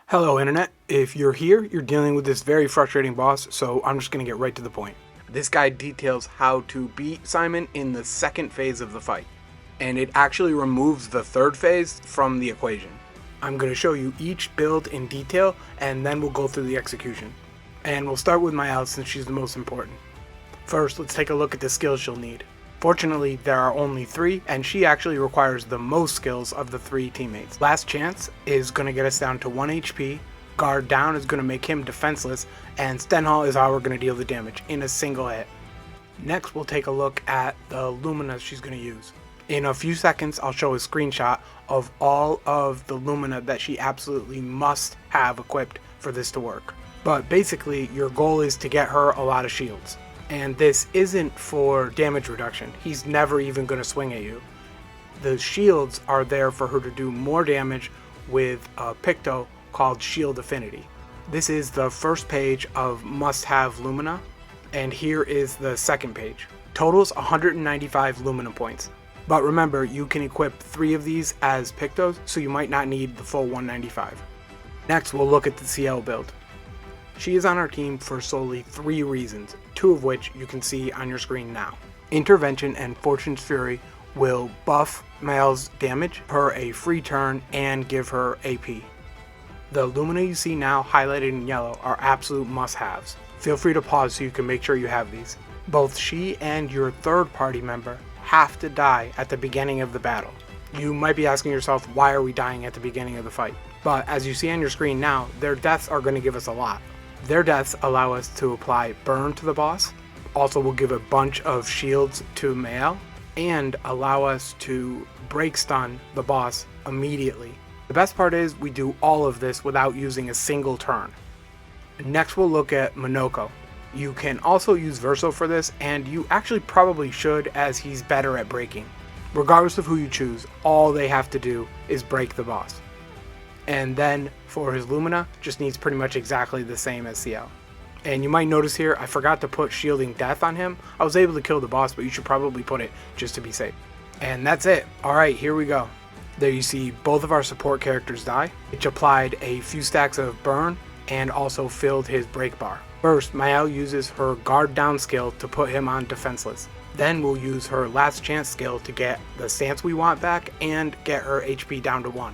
Hello Internet, if you're here, you're dealing with this very frustrating boss, so I'm just going to get right to the point. This guide details how to beat Simon in the second phase of the fight, and it actually removes the third phase from the equation. I'm going to show you each build in detail, and then we'll go through the execution. And we'll start with Maelle since she's the most important. First, let's take a look at the skills she'll need. Fortunately, there are only 3, and she actually requires the most skills of the 3 teammates. Last Chance is going to get us down to 1 HP, Guard Down is going to make him defenseless, and Stenhall is how we're going to deal the damage in a single hit. Next, we'll take a look at the lumina she's going to use. In a few seconds, I'll show a screenshot of all of the lumina that she absolutely must have equipped for this to work. But basically, your goal is to get her a lot of shields. And this isn't for damage reduction. He's never even going to swing at you. The shields are there for her to do more damage with a picto called Shield Affinity. This is the first page of must-have Lumina, and here is the second page. Totals 195 Lumina points. But remember, you can equip 3 of these as pictos, so you might not need the full 195. Next, we'll look at the Sciel build. She is on our team for solely 3 reasons, 2 of which you can see on your screen now. Intervention and Fortune's Fury will buff Maelle's damage, her a free turn, and give her AP. The Lumina you see now highlighted in yellow are absolute must-haves. Feel free to pause so you can make sure you have these. Both she and your third party member have to die at the beginning of the battle. You might be asking yourself, why are we dying at the beginning of the fight? But as you see on your screen now, their deaths are going to give us a lot. Their deaths allow us to apply burn to the boss, also will give a bunch of shields to Maelle, and allow us to break stun the boss immediately. The best part is we do all of this without using a single turn. Next we'll look at Monoko. You can also use Verso for this, and you actually probably should, as he's better at breaking. Regardless of who you choose, all they have to do is break the boss. And then for his Lumina, just needs pretty much exactly the same as Sciel. And you might notice here, I forgot to put Shielding Death on him. I was able to kill the boss, but you should probably put it just to be safe. And that's it. Alright, here we go. There you see both of our support characters die, which applied a few stacks of burn and also filled his break bar. First, Maelle uses her Guard Down skill to put him on defenseless. Then we'll use her Last Chance skill to get the stance we want back and get her HP down to 1.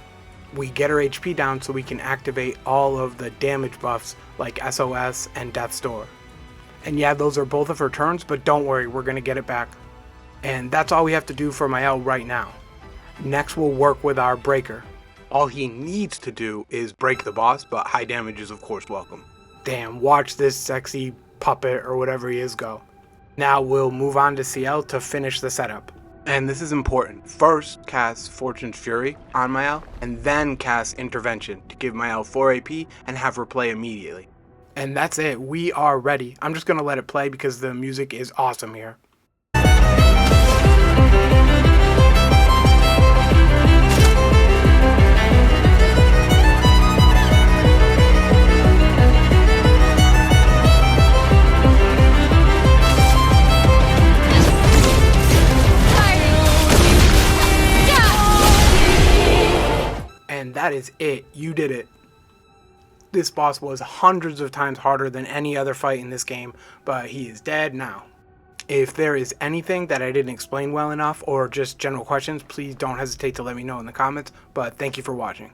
We get her HP down so we can activate all of the damage buffs like SOS and Death's Door. And yeah, those are both of her turns, but don't worry, we're going to get it back. And that's all we have to do for Maelle right now. Next we'll work with our breaker. All he needs to do is break the boss, but high damage is of course welcome. Damn, watch this sexy puppet or whatever he is go. Now we'll move on to Sciel to finish the setup. And this is important. First, cast Fortune's Fury on Maelle, and then cast Intervention to give Maelle 4 AP and have her play immediately. And that's it. We are ready. I'm just going to let it play because the music is awesome here. And that is it. You did it. This boss was hundreds of times harder than any other fight in this game, but he is dead now. If there is anything that I didn't explain well enough or just general questions, please don't hesitate to let me know in the comments, but thank you for watching.